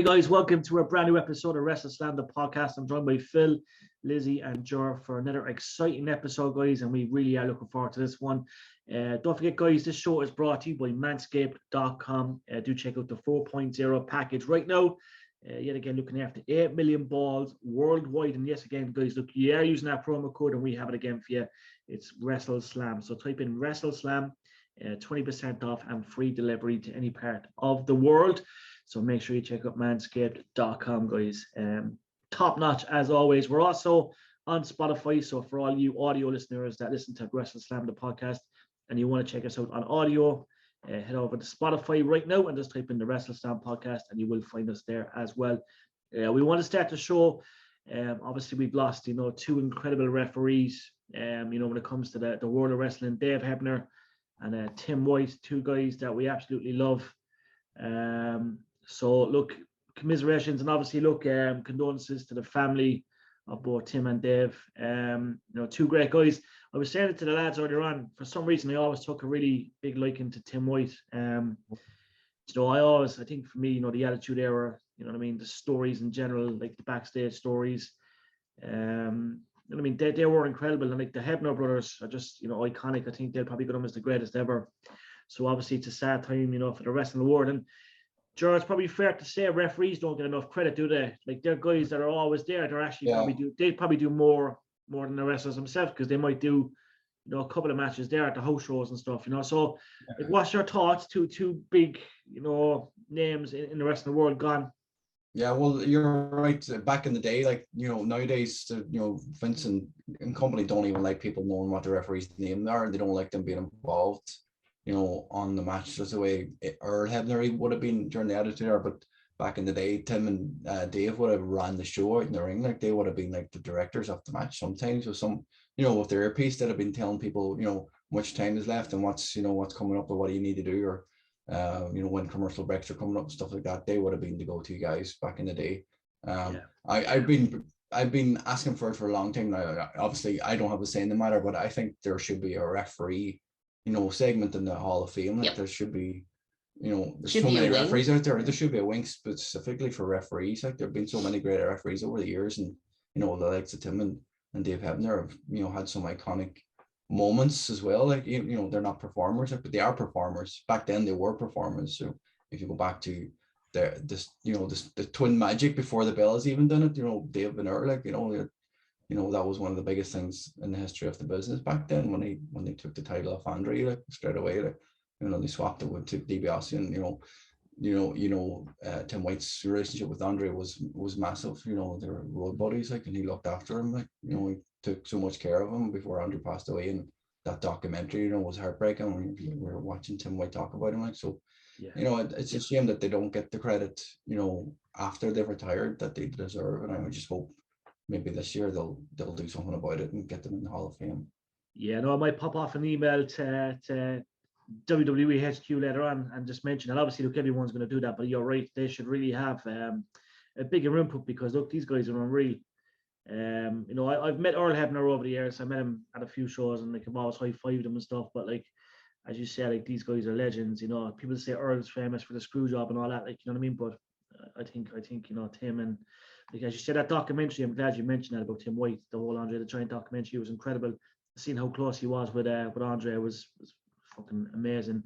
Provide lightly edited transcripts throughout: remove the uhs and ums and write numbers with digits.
Hey guys, welcome to a brand new episode of WrestleSlam, the podcast. I'm joined by Phil, Lizzie, and Jer for another exciting episode, guys, and we really are looking forward to this one. Don't forget, guys, this show is brought to you by Manscaped.com. Do check out the 4.0 package right now. Yet again, looking after 8 million balls worldwide. And yes, again, guys, look, you are using that promo code, and we have it again for you. It's WrestleSlam. So type in WrestleSlam, 20% off and free delivery to any part of the world. So make sure you check out manscaped.com, guys. Top notch as always. We're also on Spotify. So for all you audio listeners that listen to WrestleSlam, the podcast, and you want to check us out on audio, head over to Spotify right now and just type in the WrestleSlam podcast and you will find us there as well. We want to start the show. Obviously, we've lost, two incredible referees, when it comes to the world of wrestling, Dave Hebner and Tim White, two guys that we absolutely love. So look, commiserations and obviously look, condolences to the family of both Tim and Dave. Two great guys. I was saying it to the lads earlier on, for some reason I always took a really big liking to Tim White. I think for me, the attitude era, the stories in general, like the backstage stories, they were incredible. And like the Hebner brothers are just, iconic. I think they'll probably go down as the greatest ever. So obviously it's a sad time, for the rest of the world. And Gerard, it's probably fair to say referees don't get enough credit, do they? Like they're guys that are always there. They're actually probably do more than the wrestlers themselves, because they might do, a couple of matches there at the house shows and stuff, So like, what's your thoughts? Two big, names in the rest of the world gone. Yeah, well, you're right. Back in the day, like, nowadays, Vince and company don't even like people knowing what the referee's name are. They don't like them being involved, on the match. That's the way Earl Hebner would have been during the Attitude Era. But back in the day, Tim and Dave would have ran the show out in the ring. Like they would have been like the directors of the match sometimes, with some, with their earpiece that have been telling people, much time is left and what's coming up or what do you need to do, or when commercial breaks are coming up and stuff like that. They would have been the go-to guys back in the day. I've been asking for it for a long time now. Obviously, I don't have a say in the matter, but I think there should be a referee, segment in the Hall of Fame. Like there should be, there's so many referees out there. There should be a wing specifically for referees. Like there have been so many great referees over the years, and the likes of Tim and Dave Hebner have had some iconic moments as well. Like they're not performers, but they are performers. Back then they were performers. So if you go back to the twin magic before the Bellas even done it, Dave and Earl, that was one of the biggest things in the history of the business back then when they took the title off Andre, like straight away, they swapped it with DiBiase, and Tim White's relationship with Andre was massive. They were road buddies, like, and he looked after him, like, he took so much care of him before Andre passed away. And that documentary, was heartbreaking. We were watching Tim White talk about him, like, so. Yeah. It's a shame that they don't get the credit, after they've retired that they deserve. And I would just hope maybe this year they'll do something about it and get them in the Hall of Fame. Yeah, no, I might pop off an email to WWE HQ later on and just mention that. Obviously, look, everyone's going to do that, but you're right. They should really have a bigger input, because look, these guys are unreal. I've met Earl Hebner over the years. I met him at a few shows, and like I've always high-fived him and stuff. But like, as you said, like these guys are legends. People say Earl's famous for the screw job and all that, like, you know what I mean? But I think Tim, and like as you said, that documentary, I'm glad you mentioned that about Tim White, the whole Andre the Giant documentary. It was incredible. Seeing how close he was with Andre was fucking amazing.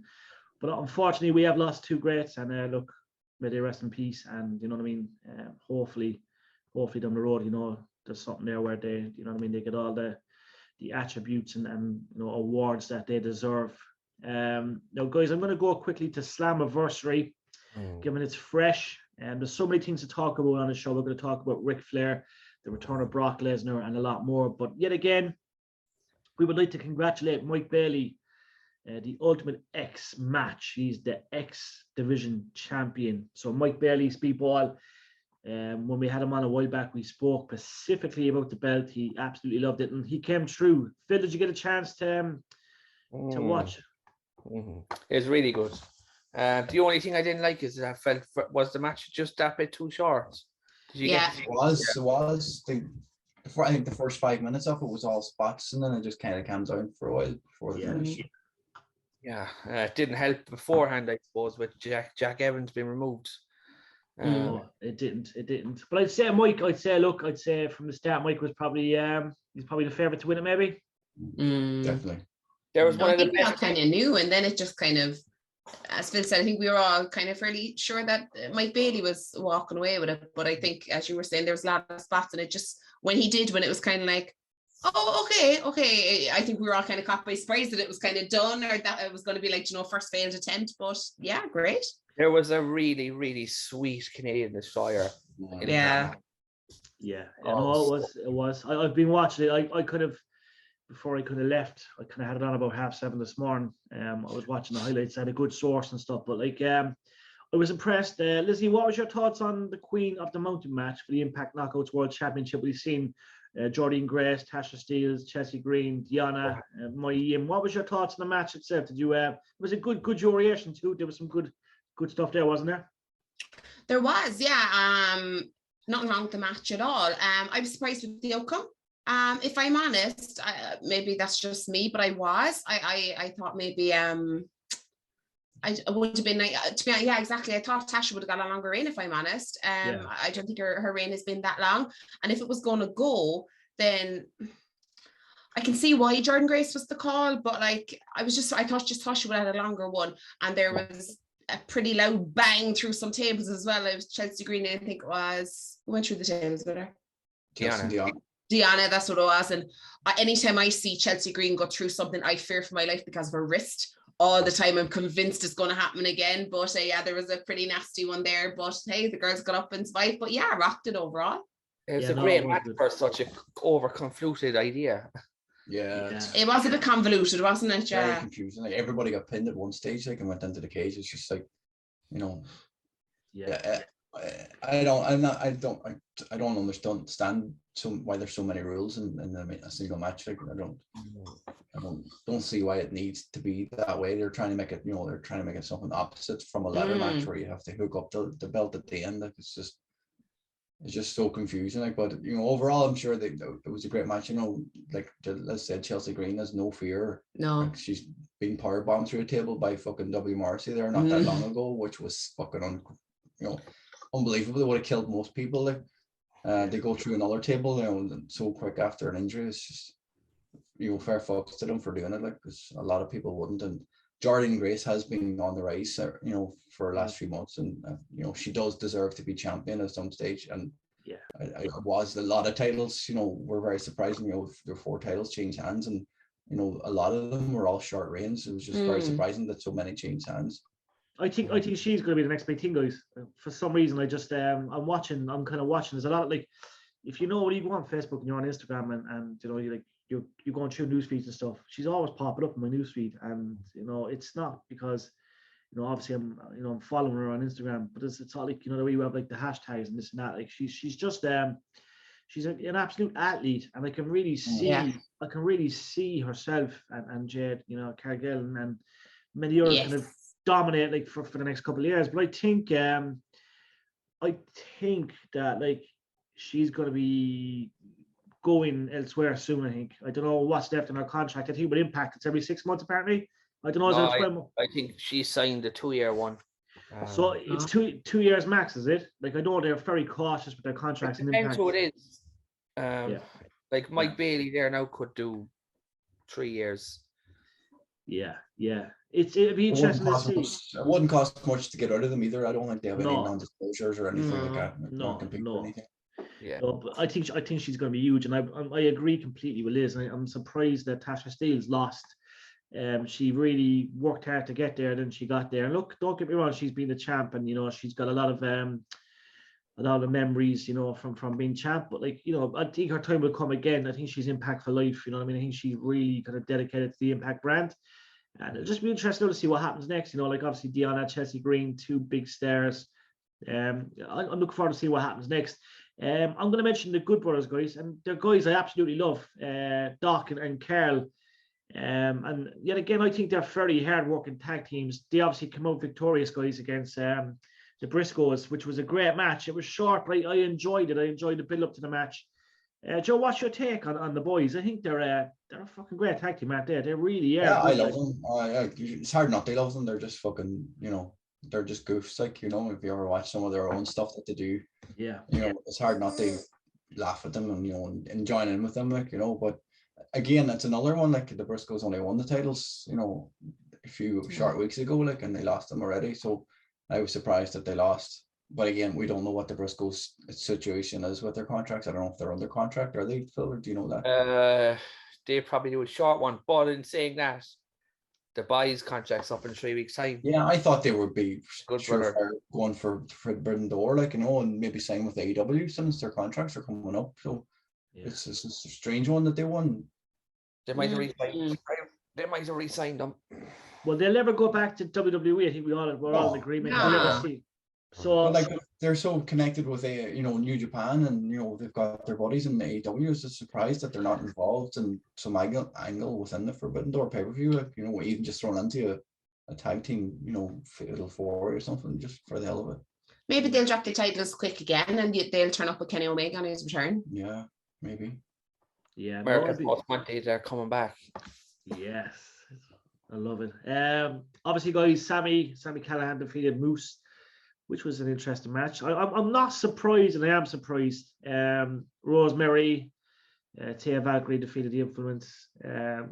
But unfortunately, we have lost two greats, and look, may they rest in peace. And you know what I mean? Hopefully down the road, there's something there where they, they get all the attributes and awards that they deserve. Now, guys, I'm going to go quickly to Slammiversary, given it's fresh. And there's so many things to talk about on the show. We're going to talk about Ric Flair, the return of Brock Lesnar, and a lot more. But yet again, we would like to congratulate Mike Bailey, the Ultimate X match. He's the X Division champion. So Mike Bailey, Speedball, when we had him on a while back, we spoke specifically about the belt. He absolutely loved it, and he came through. Phil, did you get a chance to watch? It was really good. The only thing I didn't like is that I felt was the match just that bit too short. It was. I think the first 5 minutes of it was all spots, and then it just kind of calmed down for a while before the finish. Yeah, it didn't help beforehand, I suppose, with Jack Evans being removed. No, it didn't. But I'd say Mike. I'd say from the start, Mike was probably he's probably the favorite to win it. Maybe. Definitely. There was one of the we all best. kind of knew, and then it just kind of, as Phil said, I think we were all kind of fairly sure that Mike Bailey was walking away with it. But I think, as you were saying, there was a lot of spots, and it just, when he did, when it was kind of like, oh, okay. I think we were all kind of caught by surprise that it was kind of done, or that it was going to be like, first failed attempt. But yeah, great. There was a really, really sweet Canadian Destroyer. Yeah. No, it was. I've been watching it. I could have, before I could have left, I kind of had it on about 7:30 this morning. I was watching the highlights. I had a good source and stuff, but I was impressed. Lizzie, what was your thoughts on the Queen of the Mountain match for the Impact Knockouts World Championship? We've seen Jordynne Grace, Tasha Steelz, Chelsea Green, Deanna, Mai Yim. What was your thoughts on the match itself? Did you? Was it good duration too? There was some good stuff there, wasn't there? There was, yeah. Nothing wrong with the match at all. I was surprised with the outcome. If I'm honest, maybe that's just me, but I thought maybe I would have been like, to be honest, yeah, exactly. I thought Tasha would have got a longer reign, if I'm honest. I don't think her reign has been that long. And if it was going to go, then I can see why Jordynne Grace was the call, but like I thought she would have had a longer one. And there was a pretty loud bang through some tables as well. It was Chelsea Green, I think it was, who went through the tables with her? Deanna, that's what it was. And anytime I see Chelsea Green go through something, I fear for my life because of her wrist. All the time, I'm convinced it's going to happen again. But yeah, there was a pretty nasty one there. But hey, the girls got up and survived. But yeah, rocked it overall. It was a great match for such a over-convoluted idea. Yeah. It was a bit convoluted, wasn't it? Yeah. Very confusing. Like everybody got pinned at one stage, like, and went into the cage. It's just like, I don't understand why there's so many rules in a single match. Like I don't see why it needs to be that way. They're trying to make it, they're trying to make it something opposite from a ladder match where you have to hook up the belt at the end. Like it's just so confusing. Like, but overall, I'm sure that it was a great match. Like let's say Chelsea Green has no fear. No, like she's been powerbombed through a table by fucking W. Morrissey there not that long ago, which was fucking unbelievable. They would have killed most people. Like they go through another table, so quick after an injury. It's just fair fucks to them for doing it. Like, because a lot of people wouldn't. And Jordynne Grace has been on the rise, for the last few months, and she does deserve to be champion at some stage. And I was a lot of titles, were very surprising. There were 4 titles changed hands, and a lot of them were all short reigns. It was just very surprising that so many changed hands. I think she's going to be the next big thing, guys. For some reason, I just I'm kind of watching. There's a lot of, like, if when you go on Facebook and you're on Instagram and you're going through news feeds and stuff, she's always popping up in my news feed, and it's not because obviously I'm following her on Instagram, but it's all like the way you have like the hashtags and this and that. Like she's just she's an absolute athlete, and I can really see herself and Jade, Cargill and many others kind of dominate like for the next couple of years. But I think that like she's going to be going elsewhere soon. I don't know what's left in her contract. I think with Impact it's every 6 months apparently. I don't know. I think she signed a 2-year one. So it's 2 years max, is it? Like I know they're very cautious with their contracts. It depends who it is. Like Mike Bailey there now could do 3 years. Yeah. It'd be interesting to see. It wouldn't cost much to get out of them either. I don't think they have any non-disclosures or anything like that. No. Anything. Yeah. No, but I think she's going to be huge, and I agree completely with Liz. And I'm surprised that Tasha Steelz lost. She really worked hard to get there, then she got there. And look, don't get me wrong, she's been the champ, and she's got a lot of memories, from being champ. But like, I think her time will come again. I think she's Impact for life. I think she's really kind of dedicated to the Impact brand. And it'll just be interesting to see what happens next. Like obviously Deanna, Chelsea Green, 2 big stars. I'm looking forward to see what happens next. I'm going to mention the Good Brothers, guys, and they're guys I absolutely love, Doc and Carl. And yet again, I think they're very hard-working tag teams. They obviously come out victorious, guys, against the Briscoes, which was a great match. It was short, but I enjoyed it. I enjoyed the build-up to the match. Joe, what's your take on the boys? I think they're a fucking great tag team, aren't they? They really are. Yeah, I love them. It's hard not to love them. They're just fucking, they're just goofs. Like, you know, if you ever watch some of their own stuff that they do, Yeah. you know, it's hard not to laugh at them and, you know, and join in with them, like, you know. But again, that's another one. Like, the Briscoes only won the titles, you know, a few short weeks ago, like, and they lost them already. So I was surprised that they lost. But again, we don't know what the Briscoes situation is with their contracts. I don't know if they're under contract. Are they, Phil, or do you know that? They probably do a short one. But in saying that, the boys' contract's up in 3 weeks' time. Yeah, I thought they would be Good going for Forbidden Door, like, you know, and maybe sign with AEW since their contracts are coming up. So it's a strange one that they won. They might have re-signed them. Well, they'll never go back to WWE. I think we're all in agreement. No. We'll never see. So, but like, they're so connected with New Japan, and you know, they've got their buddies in the AEW. It's a surprise that they're not involved in some angle within the Forbidden Door pay-per-view. Like, you know, even just thrown into a tag team, you know, Fatal 4 or something, just for the hell of it. Maybe they'll drop the titles quick again, and they'll turn up with Kenny Omega on his return. Yeah, maybe. Yeah, America's Most Wanted, they're coming back. Yes, I love it. Obviously, guys, Sammy Callahan defeated Moose, which was an interesting match. I'm not surprised, and I am surprised. Rosemary, Tia Valkyrie defeated the Influence. I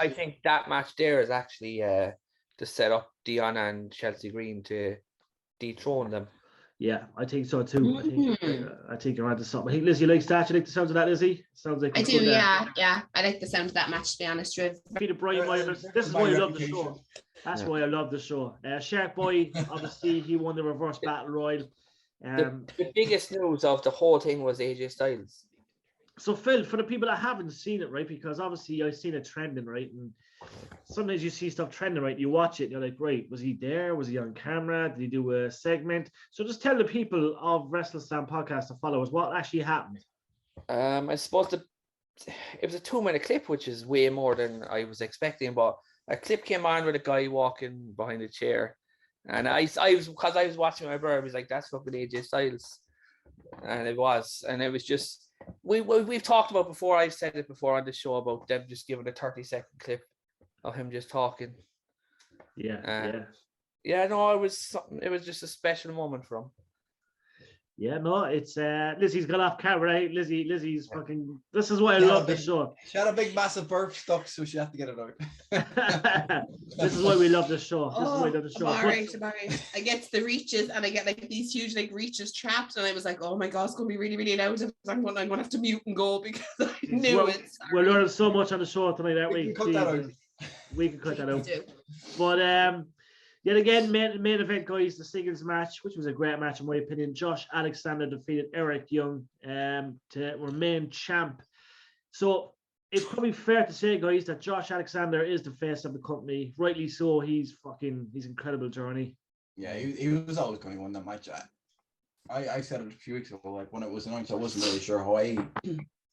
think that match there is actually to set up Deonna and Chelsea Green to dethrone them. Yeah, I think so too. I think you're onto something. I think Lizzie likes that. You like the sounds of that, Lizzie? Sounds like I do. Yeah. I like the sound of that match, to be honest with. Peter Brian Myers. This is why I love the show. That's why I love the show. Shark Boy, obviously, he won the reverse battle royal. The biggest news of the whole thing was AJ Styles. So Phil, for the people that haven't seen it, right, because obviously I've seen it trending, right, and sometimes you see stuff trending, right, you watch it and you're like, right, was he there? Was he on camera? Did he do a segment? So just tell the people of WrestleSlam podcast, the followers, what actually happened. I suppose it was a 2-minute clip, which is way more than I was expecting, but a clip came on with a guy walking behind a chair, and I was watching my brother, I was like, that's fucking AJ Styles, and it was just we've talked about before. I've said it before on the show about them just giving a 30-second clip of him just talking. Yeah. No, it was just a special moment for him. Yeah, no, it's Lizzie's got off camera, right? Lizzie's fucking. This is why I love the show. She had a big massive burp stuck, so she had to get it out. This is why we love the show. This is why we love the show. I'm all right. I get to the reaches, and I get like these huge like reaches trapped, and I was like, oh my god, it's gonna be really, really loud. I'm gonna have to mute and go because I knew it. We're learning so much on the show tonight, aren't we? We can cut that out. We can cut that out. But yet again, main event, guys, the singles match, which was a great match in my opinion. Josh Alexander defeated Eric Young to remain champ. So it's probably fair to say, guys, that Josh Alexander is the face of the company. Rightly so. He's incredible journey. Yeah, he was always going to win that match. I said it a few weeks ago, like when it was announced, I wasn't really sure why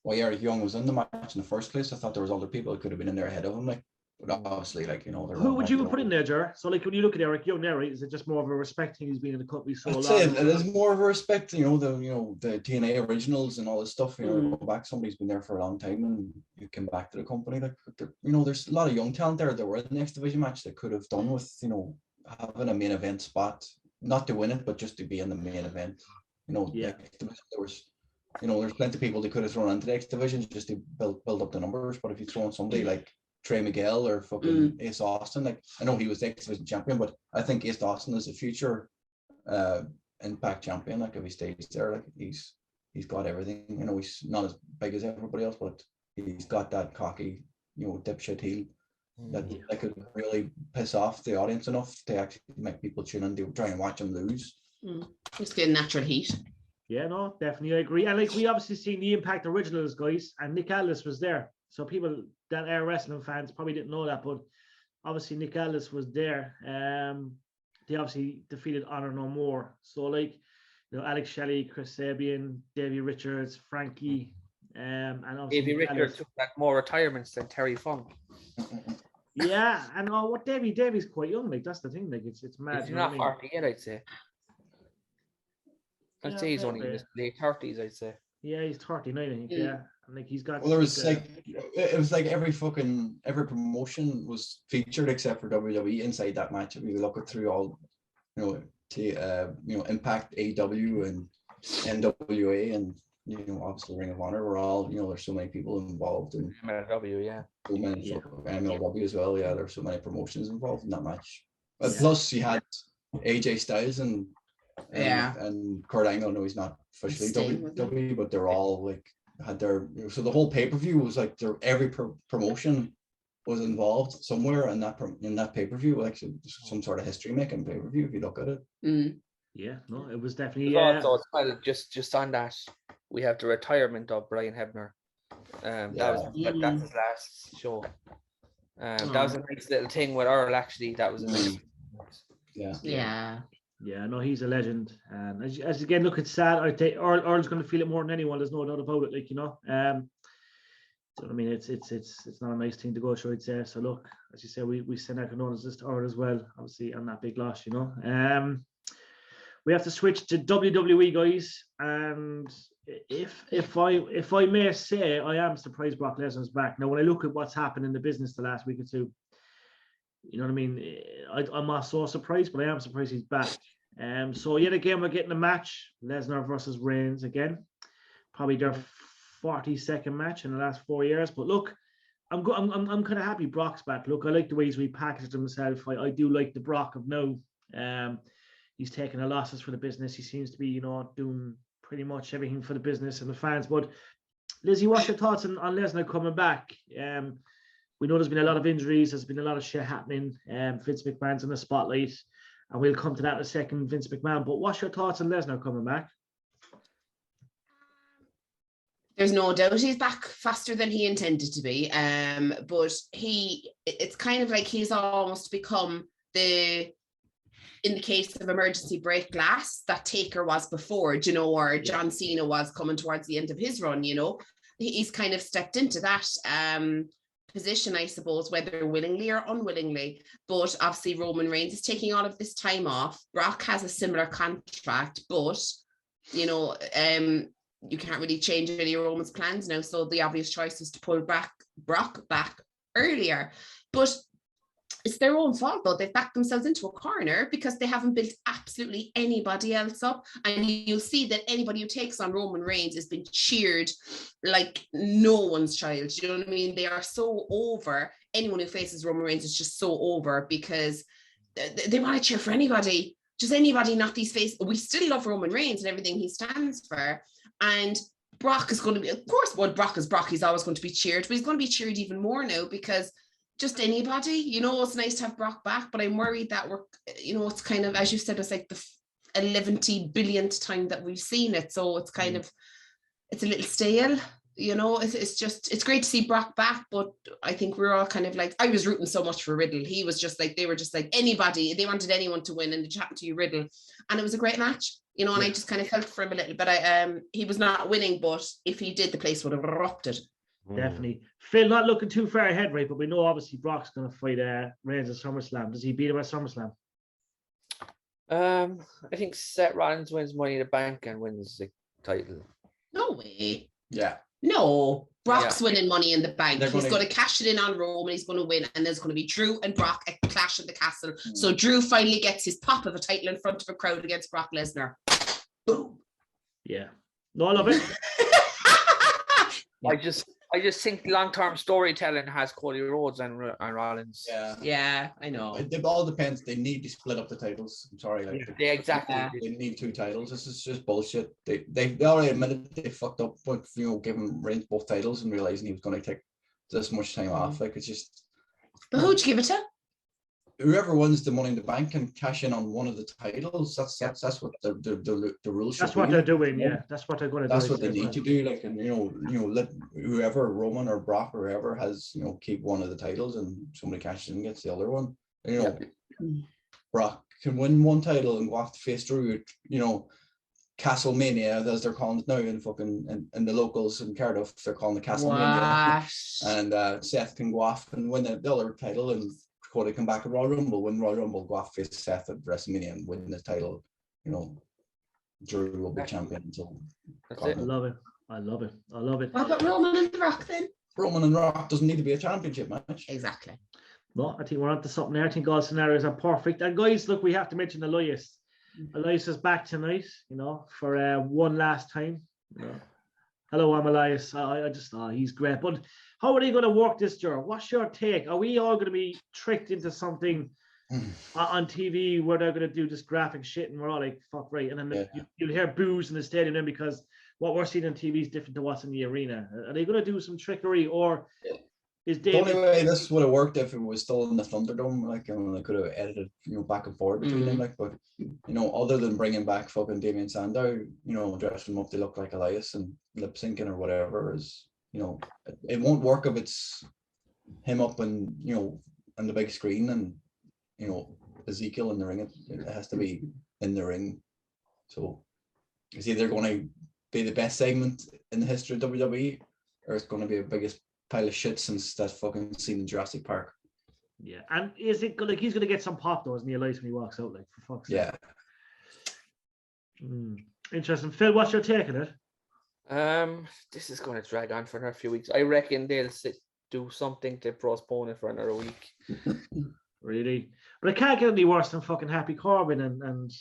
Eric Young was in the match in the first place. I thought there was other people that could have been in there ahead of him, like. But obviously, like, you know, who would you put in there, Jar? So, like, when you look at Eric Young now, right, is it just more of a respect thing? He's been in the company so long. I'd say it is more of a respect, the TNA originals and all this stuff. Go back. Somebody's been there for a long time, and you came back to the company. Like, there's a lot of young talent there that were in the X Division match that could have done with, having a main event spot, not to win it, but just to be in the main event. There's plenty of people they could have thrown into the X Division just to build up the numbers. But if you throw in somebody like Trey Miguel or fucking Ace Austin, like, I know he was the X Division champion, but I think Ace Austin is a future Impact champion. Like, if he stays there, like, he's got everything. He's not as big as everybody else, but he's got that cocky, dipshit heel that could really piss off the audience enough to actually make people tune in to try and watch him lose. Just get natural heat. Yeah, no, definitely I agree. And like, we obviously seen the Impact originals, guys, and Nick Aldis was there. So people that are wrestling fans probably didn't know that, but obviously Nick Aldis was there. They obviously defeated Honor No More. So like, Alex Shelley, Chris Sabian, Davey Richards, Frankie, and Davey Richards took back more retirements than Terry Funk. Yeah, and what Davey's quite young. Like, that's the thing. Like, it's mad. He's not 40 yet, I'd say. I'd say he's only in his late 30s, I'd say. Yeah, he's 39, I think. Yeah. And like, he's got. Well, it was like every promotion was featured except for WWE inside that match. If you look it through all Impact, AEW, and NWA, and obviously Ring of Honor. We're all, there's so many people involved in MLW, yeah. So many MLW as well. Yeah, there's so many promotions involved in that match. But Yeah. plus, you had AJ Styles and Yeah. and Kurt Angle. No, he's not officially Staying with them. WWE, but they're all like had their. So the whole pay-per-view was like every promotion was involved somewhere in that pay-per-view. Actually, some sort of history-making pay-per-view if you look at it. Mm. Yeah, no, it was definitely. Also, as well, just on that, we have the retirement of Brian Hebner. That's his last show. That was a nice little thing with Earl. Actually, that was a nice. Yeah, no, he's a legend. And as again, look, it's sad. I think Earl's going to feel it more than anyone. There's no doubt about it. Like, so, I mean, it's not a nice thing to go through, I'd say. So look, as you say, we send our condolences to Earl as well, obviously, on that big loss. We have to switch to WWE, guys. And if I may say, I am surprised Brock Lesnar's back. Now, when I look at what's happened in the business the last week or two, you know what I mean? I'm not so surprised, but I am surprised he's back. So yet again, we're getting a match: Lesnar versus Reigns again. Probably their 42nd match in the last 4 years. But look, I'm kind of happy Brock's back. Look, I like the way he's repackaged himself. I do like the Brock of now. He's taking the losses for the business. He seems to be, doing pretty much everything for the business and the fans. But Lizzie, what's your thoughts on Lesnar coming back? We know there's been a lot of injuries. There's been a lot of shit happening. Vince McMahon's in the spotlight, and we'll come to that in a second, Vince McMahon. But what's your thoughts on Lesnar coming back? There's no doubt he's back faster than he intended to be. But it's kind of like he's almost become in the case of emergency break glass that Taker was before, or John Cena was coming towards the end of his run, he's kind of stepped into that position, I suppose, whether willingly or unwillingly. But obviously Roman Reigns is taking all of this time off. Brock has a similar contract, but you can't really change any of Roman's plans now. So the obvious choice is to pull Brock back earlier. But it's their own fault, though. They've backed themselves into a corner because they haven't built absolutely anybody else up. And you'll see that anybody who takes on Roman Reigns has been cheered like no one's child. You know what I mean? They are so over. Anyone who faces Roman Reigns is just so over because they want to cheer for anybody. Just anybody, not these faces. We still love Roman Reigns and everything he stands for. And Brock is going to be, of course, Brock is Brock. He's always going to be cheered, but he's going to be cheered even more now because just anybody, it's nice to have Brock back, but I'm worried that it's kind of, as you said, it's like the 11 billionth time that we've seen it. So it's kind of, it's a little stale, it's great to see Brock back, but I think we're all kind of like, I was rooting so much for Riddle. He was just like, they were just like anybody, they wanted anyone to win and they chatted to you Riddle. And it was a great match, and I just kind of felt for him a little bit. He was not winning, but if he did, the place would have erupted. Definitely. Phil, not looking too far ahead, right? But we know obviously Brock's going to fight Reigns at SummerSlam. Does he beat him at SummerSlam? I think Seth Rollins wins Money in the Bank and wins the title. No way. Yeah. No. Brock's winning Money in the Bank. He's going to cash it in on Rome and he's going to win. And there's going to be Drew and Brock at Clash at the Castle. So Drew finally gets his pop of a title in front of a crowd against Brock Lesnar. Boom. Yeah. No, I love it. I just think long-term storytelling has Cody Rhodes and Rollins. Yeah, I know. It all depends. They need to split up the titles. I'm sorry. Exactly. They need 2 titles. This is just bullshit. They already admitted they fucked up with giving Reigns both titles and realizing he was going to take this much time off. Like it's just. But who'd you give it to? Whoever wins the Money in the Bank can cash in on one of the titles. That's what the rules should be. That's what they're doing. Yeah, that's what they're going to do. That's what they need to do. Like, and let whoever, Roman or Brock or whoever has, keep one of the titles, and somebody cashes in and gets the other one. Brock can win one title and go off to face Drew. Castlemania, as they're calling it now in the locals in Cardiff, they're calling it Castlemania. And Seth can go off and win the other title, and Cody come back at Royal Rumble, win Royal Rumble, go off face Seth at WrestleMania and win the title. Drew will be champion until. I love it. What about Roman and The Rock then? Roman and Rock doesn't need to be a championship match. Exactly. No, I think we're onto something there. I think all scenarios are perfect. And guys, look, we have to mention Elias. Elias is back tonight, for one last time. Hello, I'm Elias. I just he's great. But how are they going to work this, Ger? What's your take? Are we all going to be tricked into something on TV where they're going to do this graphic shit and we're all like, fuck right. And then you'll hear boos in the stadium then because what we're seeing on TV is different to what's in the arena. Are they going to do some trickery or is David... The only way this would have worked if it was still in the Thunderdome, like, they could have edited, back and forth between them, like, but, other than bringing back fucking Damien Sandow, dressing them up to look like Elias and lip syncing or whatever is, it won't work if it's him up and, on the big screen and, Ezekiel in the ring. It has to be in the ring. So it's either going to be the best segment in the history of WWE or it's going to be the biggest pile of shit since that fucking scene in Jurassic Park. Yeah, and is it like he's going to get some pop though, isn't he, Elias, when he walks out, like, for fuck's sake? Yeah. Interesting. Phil, what's your take on it? This is going to drag on for another few weeks. I reckon they'll do something to postpone it for another week. Really? But it can't get any worse than fucking Happy Corbin and...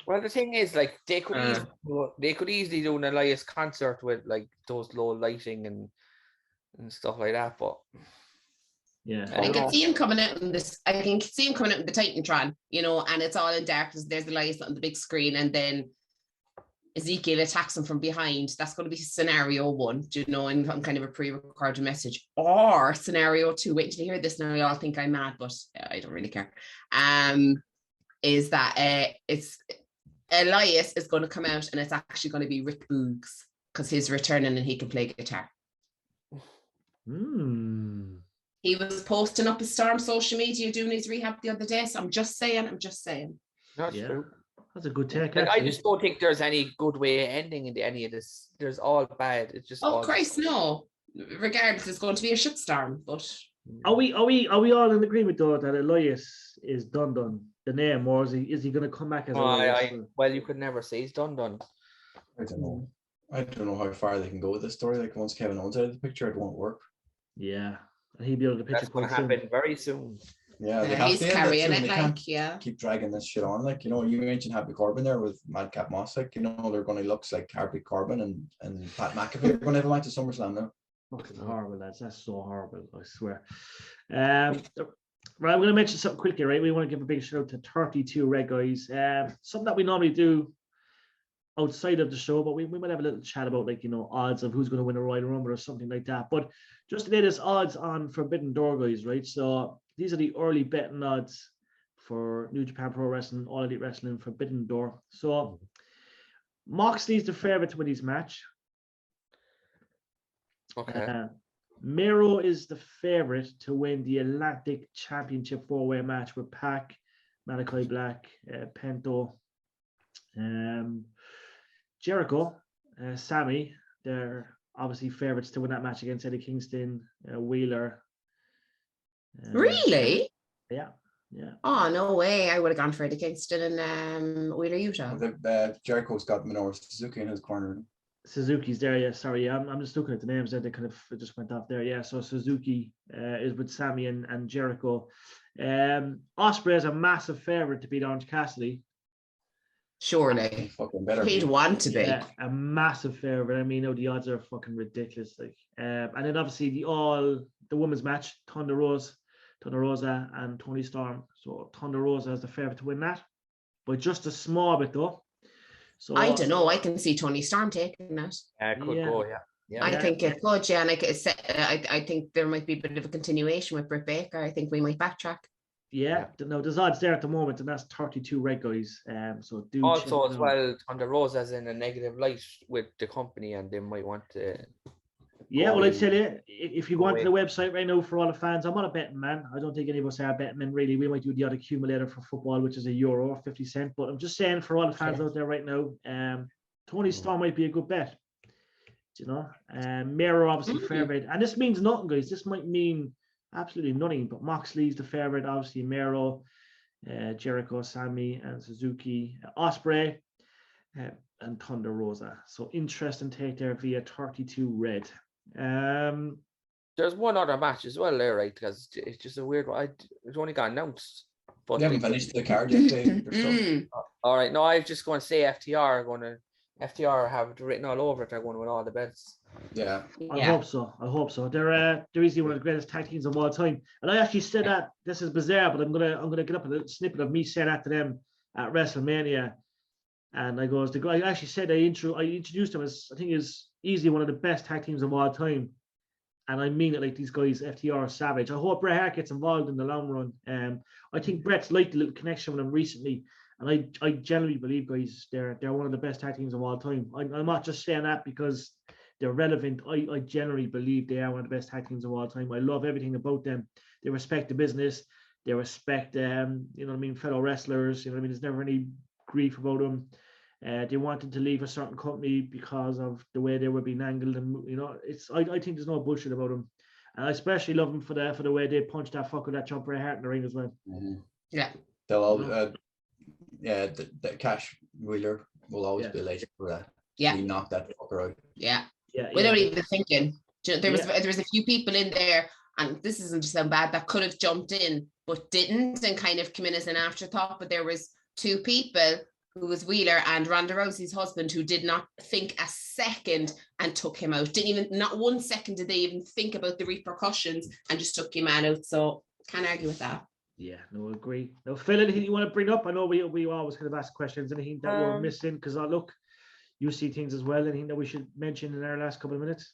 Well, the thing is, like, they could easily do an Elias concert with, like, those low lighting and stuff like that, but yeah, I can see him coming out in this. I can see him coming out in the Titantron, and it's all in darkness. There's the Elias on the big screen, and then Ezekiel attacks him from behind. That's going to be scenario 1, and kind of a pre-recorded message. Or scenario 2. Wait until you hear this. Now y'all think I'm mad, but I don't really care. Is that it's Elias is going to come out, and it's actually going to be Rick Boogs because he's returning and he can play guitar. He was posting up his Storm social media doing his rehab the other day, so I'm just saying. That's true. That's a good take. Like, I just don't think there's any good way of ending into any of this. There's all bad. It's just Christ, no. Regardless, it's going to be a shitstorm. But are we all in agreement though that Elias is done? The name, or is he going to come back as Elias? Well, you could never say he's done. I don't know. I don't know how far they can go with this story. Like, once Kevin Owens out of the picture, it won't work. Yeah, and he'll be able to picture. That's going to happen very soon. Yeah, they have he's to end carrying it. They can't keep dragging this shit on. Like, you mentioned Happy Corbin there with Madcap Moss. Like, they're going to look like Happy Corbin and Pat McAfee are going to have a match at SummerSlam now. Fucking horrible, lads. That's so horrible, I swear. Right, I'm going to mention something quickly, right? We want to give a big shout out to 32 Red Guys. Something that we normally do outside of the show, but we might have a little chat about, like, odds of who's going to win a Royal Rumble or something like that. But just the latest odds on Forbidden Door, guys, right? So these are the early betting odds for New Japan Pro Wrestling, All Elite Wrestling, Forbidden Door. So Moxley's the favorite to win his match. Okay. Miro is the favorite to win the Atlantic Championship 4-way match with Pac, Malachi Black, Pento, Jericho, Sammy. They're obviously favorites to win that match against Eddie Kingston, Wheeler. Really? Yeah. Oh, no way. I would have gone for Eddie Kingston and Wheeler, Utah. Jericho's got Minoru Suzuki in his corner. Suzuki's there, yeah. Sorry, I'm just looking at the names there. They kind of just went off there, yeah. So Suzuki is with Sammy and Jericho. Ospreay is a massive favorite to beat Orange Cassidy. Surely, he'd want to be. Yeah, a massive favorite. I mean, the odds are fucking ridiculous. Like, and then obviously the women's match, Thunder Rosa and Toni Storm. So Thunder Rosa is the favorite to win that, but just a small bit though. So I don't know. I can see Toni Storm taking that. Could go, yeah. I think it could, yeah. And I think there might be a bit of a continuation with Britt Baker. I think we might backtrack. Yeah. No, there's odds there at the moment, and that's 32 Red Guys. So do also as well, Thunder Rosa's in a negative light with the company, and they might want to. Yeah, well, I tell you, if you go onto the website right now for all the fans, I'm not a betting man. I don't think any of us are betting men, really. We might do the odd accumulator for football, which is €1 or 50 cents. But I'm just saying for all the fans out there right now, Toni Storm might be a good bet. Miro obviously favorite. And this means nothing, guys. This might mean absolutely nothing. But Moxley's the favorite, obviously Miro, Jericho, Sammy, and Suzuki, Ospreay, and Thunder Rosa. So interesting take there via 32 Red. There's one other match as well there, right? Because it's just a weird one. It's only got announced. But They haven't finished the card yet. They're still... All right. No, I was just going to say FTR have it written all over it. They're going to win all the belts. Yeah. I hope so. They're easily one of the greatest tag teams of all time. And I actually said that this is bizarre, but I'm gonna get up a little snippet of me saying that to them at WrestleMania. And I goes, the guy actually said I introduced him as I think is easily one of the best tag teams of all time. And I mean it, like these guys, FTR are savage. I hope Bret Hart gets involved in the long run. I think Bret's liked a little connection with him recently. And I generally believe, guys, they're one of the best tag teams of all time. I'm not just saying that because they're relevant. I generally believe they are one of the best tag teams of all time. I love everything about them. They respect the business. They respect, fellow wrestlers. There's never any grief about them. They wanted to leave a certain company because of the way they were being angled, and I think there's no bullshit about them. And I especially love them for the way they punched that fucker that jumped Bret Hart in the ring as well. Mm-hmm. Yeah, They'll all, the Cash Wheeler will always be a legend for that. Yeah, he knocked that fucker out. Yeah. Without even thinking. There was a few people in there, and this isn't to sound bad, that could have jumped in but didn't and kind of come in as an afterthought. But there was two people, who was Wheeler and Ronda Rousey's husband, who did not think a second and took him out. Not 1 second did they even think about the repercussions and just took him out. So can't argue with that. Yeah, no, agree. Now, Phil, anything you want to bring up? I know we always kind of ask questions. Anything that we're missing? Because look, you see things as well. Anything that we should mention in our last couple of minutes?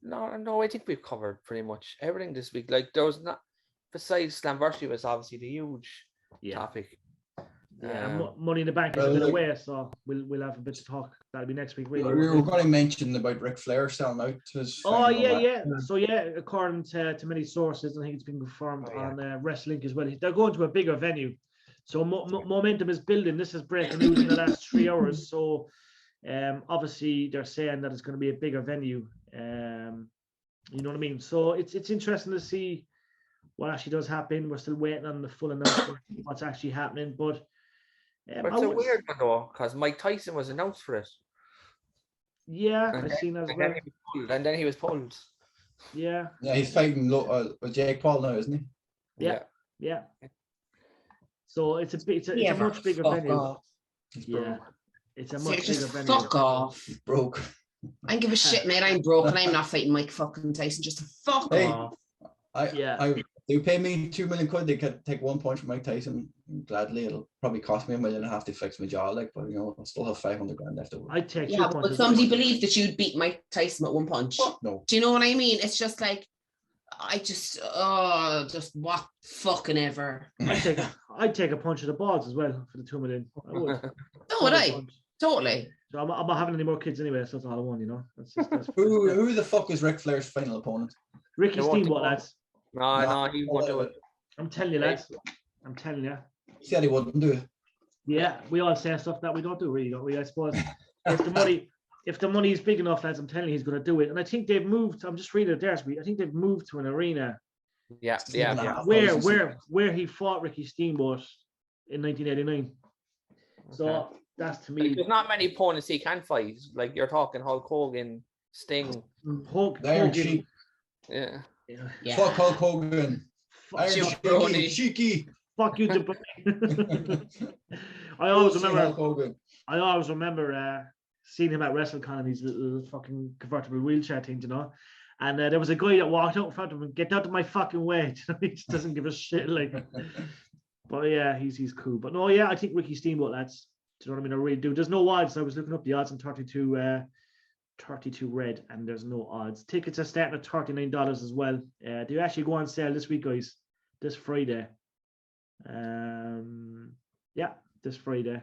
No, I think we've covered pretty much everything this week. Like there was not, besides Slammiversary was obviously the huge topic. Yeah, Money in the Bank is a bit away, so we'll have a bit to talk. That'll be next week. Really, we were going to mention about Ric Flair selling out his. Oh yeah. So according to many sources, I think it's been confirmed on WrestleLink as well. They're going to a bigger venue, so momentum is building. This is breaking news in the last 3 hours. So obviously they're saying that it's going to be a bigger venue. You know what I mean? So it's interesting to see what actually does happen. We're still waiting on the full announcement what's actually happening, but. But it's a weird one though, because Mike Tyson was announced for it. Yeah, I've seen that as well. And then he was pulled. Yeah, he's fighting with Jake Paul now, isn't he? Yeah. So it's a much bigger venue. It's a much bigger venue. Fuck off. He's broke. I don't give a shit, mate. I'm broke and I'm not fighting Mike fucking Tyson. Just fuck off. They pay me $2 million. They could take one punch from Mike Tyson gladly. It'll probably cost me $1.5 million to fix my jaw, but I'll still have $500,000 left over. I'd take but somebody believed that you'd beat Mike Tyson at one punch. No. Do you know what I mean? It's just like just what fucking ever. I'd take a punch of the balls as well for the $2 million. I would. So would I. Totally. So I'm not having any more kids anyway, so that's all I want, That's who the fuck is Ric Flair's final opponent? Ricky Steamboat, lads. No, he won't do it. I'm telling you, lads. I'm telling you. He said he wouldn't do it. Yeah, we all say stuff that we don't do, really, don't we? I suppose if the money is big enough, lads, I'm telling you, he's going to do it. And I think they've moved. I'm just reading it there. I think they've moved to an arena. Yeah. Where he fought Ricky Steamboat in 1989. Okay. So that's to me. Like, there's not many opponents he can fight. Like you're talking Hulk Hogan, Sting, Hogan. Yeah. Fuck Hulk Hogan. Iron Cheeky. Fuck you, Jabroni. I always remember seeing him at WrestleCon in his little fucking convertible wheelchair thing, And there was a guy that walked out in front of him, get out of my fucking way. He just doesn't give a shit, like. But yeah, he's cool. But no, I think Ricky Steamboat, lads. Do you know what I mean? I really do. There's no odds. I was looking up the odds on 32 red, and there's no odds. Tickets are starting at $39 as well. They actually go on sale this week, guys. This Friday. This Friday.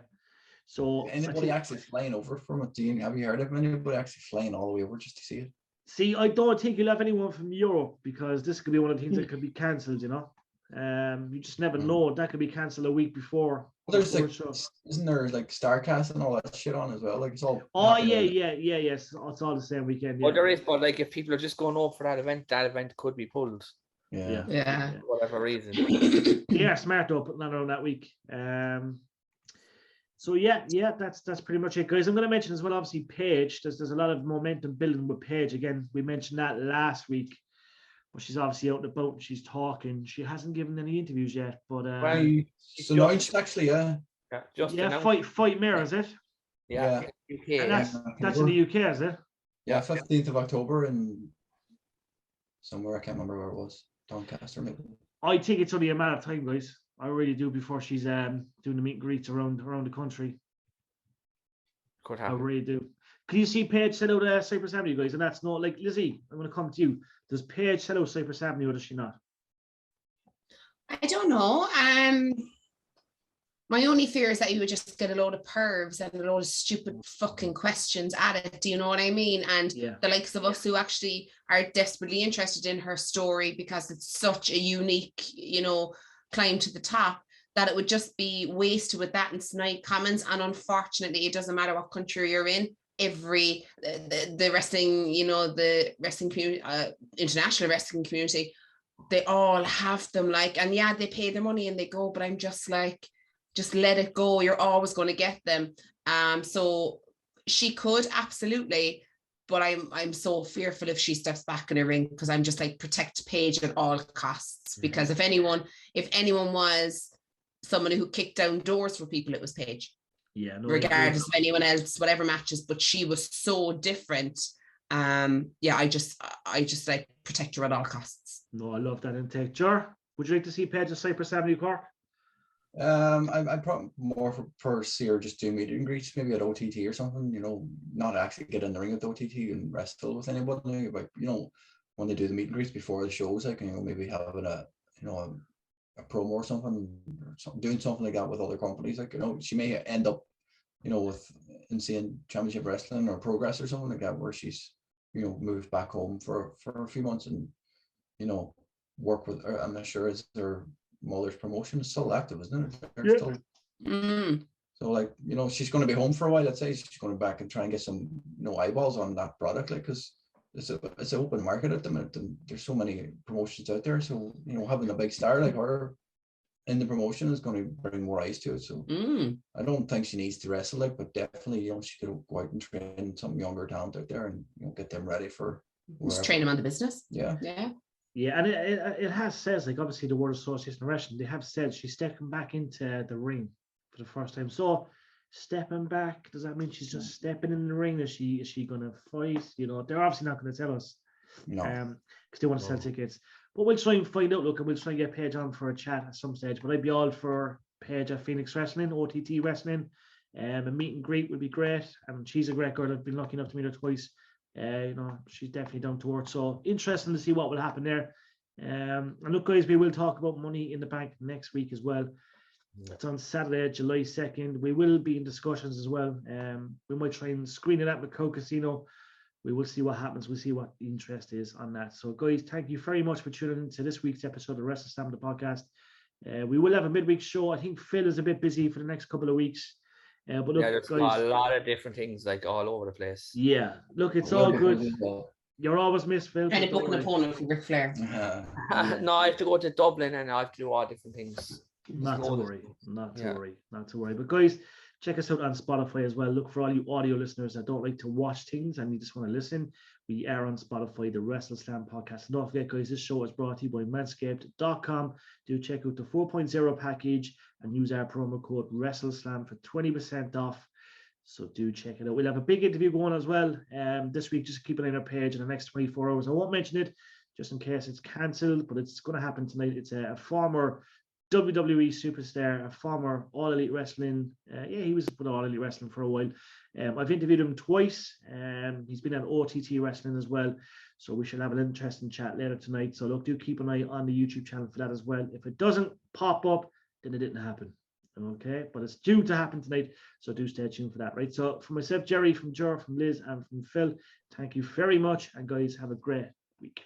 So anybody actually flying over from it? Have you heard of anybody actually flying all the way over just to see it? See, I don't think you'll have anyone from Europe because this could be one of the things that could be cancelled, You just never know. That could be cancelled a week before. Well, isn't there like Starcast and all that shit on as well? Like it's all. Yes, it's all the same weekend. Yeah. Well, there is, but like if people are just going over for that event could be pulled. Yeah. For whatever reason. They are smart though, putting that on that week. So yeah, that's pretty much it, guys. I'm going to mention as well, obviously, Paige. There's a lot of momentum building with Paige. Again, we mentioned that last week, but she's obviously out and about and she's talking. She hasn't given any interviews yet, but It's announced actually, yeah. Fight Mirror, is it? Yeah. UK, and that's in the UK, is it? Yeah, 15th of October in somewhere, I can't remember where it was. Doncaster, maybe. I think it's only a matter of time, guys. I really do, before she's doing the meet and greets around the country. Could happen. I really do. Can you see Paige sell out Cypress Avenue, guys? And that's not like, Lizzie, I'm going to come to you. Does Paige sell out Cypress Avenue or does she not? I don't know. My only fear is that you would just get a load of pervs and a load of stupid fucking questions at it. Do you know what I mean? And the likes of us who actually are desperately interested in her story because it's such a unique, climb to the top, that it would just be wasted with that and snide comments. And unfortunately, it doesn't matter what country you're in. The wrestling, the wrestling community, international wrestling community, they all have them. And they pay their money and they go. But I'm just like, just let it go. You're always going to get them. So she could absolutely, but I'm so fearful if she steps back in a ring, because I'm just like, protect Paige at all costs. Because if anyone was someone who kicked down doors for people, it was Paige. Yeah, no, regardless of anyone else, whatever matches, but she was so different. I just like, protect her at all costs. No, I love that intake. Jar, would you like to see Paige at Cypress Avenue, Cork? I'd probably more for see her just do meet and greets, maybe at OTT or something, not actually get in the ring with OTT and wrestle with anybody, but when they do the meet and greets before the shows, maybe having a promo or something, doing something like that with other companies. She may end up with Insane Championship Wrestling or Progress or something like that, where she's moved back home for a few months and work with her. I'm not sure, is their mother's promotion is still active, isn't it? They're still, so she's going to be home for a while. Let's say she's going back and try and get some eyeballs on that product, because it's an open market at the minute and there's so many promotions out there. So having a big star like her in the promotion is going to bring more eyes to it. So I don't think she needs to wrestle, but definitely she could go out and train some younger talent out there and get them ready for just train them on the business. Yeah, and it has says, obviously the World Association of Wrestling, they have said she's stepping back into the ring for the first time. So stepping back, does that mean she's just stepping in the ring? Is she gonna fight? They're obviously not going to tell us, because they want to sell tickets. But we'll try and find out. Look, and we'll try and get Paige on for a chat at some stage. But I'd be all for Paige at Phoenix Wrestling, OTT Wrestling. A meet and greet would be great, and she's a great girl. I've been lucky enough to meet her twice. She's definitely down to earth. So interesting to see what will happen there. And look, guys, we will talk about Money in the Bank next week as well. It's on Saturday, July 2nd. We will be in discussions as well. We might try and screen it at Macau Casino. We will see what happens. We'll see what the interest is on that. So, guys, thank you very much for tuning into this week's episode of WrestleSlam, the podcast. We will have a midweek show. I think Phil is a bit busy for the next couple of weeks. But look, there's guys, a lot of different things all over the place. Yeah, look, it's all good. You're always missed, Phil. Trying to book an opponent for Ric Flair. No, I have to go to Dublin and I have to do all different things. Not to worry. But guys, check us out on Spotify as well. Look for all you audio listeners that don't like to watch things and you just want to listen. We are on Spotify, the WrestleSlam podcast. And don't forget, guys, this show is brought to you by Manscaped.com. Do check out the 4.0 package and use our promo code WrestleSlam for 20% off. So do check it out. We'll have a big interview going as well this week. Just keep an eye on our page in the next 24 hours. I won't mention it just in case it's cancelled, but it's going to happen tonight. It's a former WWE superstar, a former All Elite Wrestling. He was with All Elite Wrestling for a while. I've interviewed him twice. He's been at OTT Wrestling as well. So we should have an interesting chat later tonight. So look, do keep an eye on the YouTube channel for that as well. If it doesn't pop up, then it didn't happen. Okay, but it's due to happen tonight, so do stay tuned for that, right? So from myself, Jerry, from Jer, from Liz, and from Phil, thank you very much, and guys, have a great week.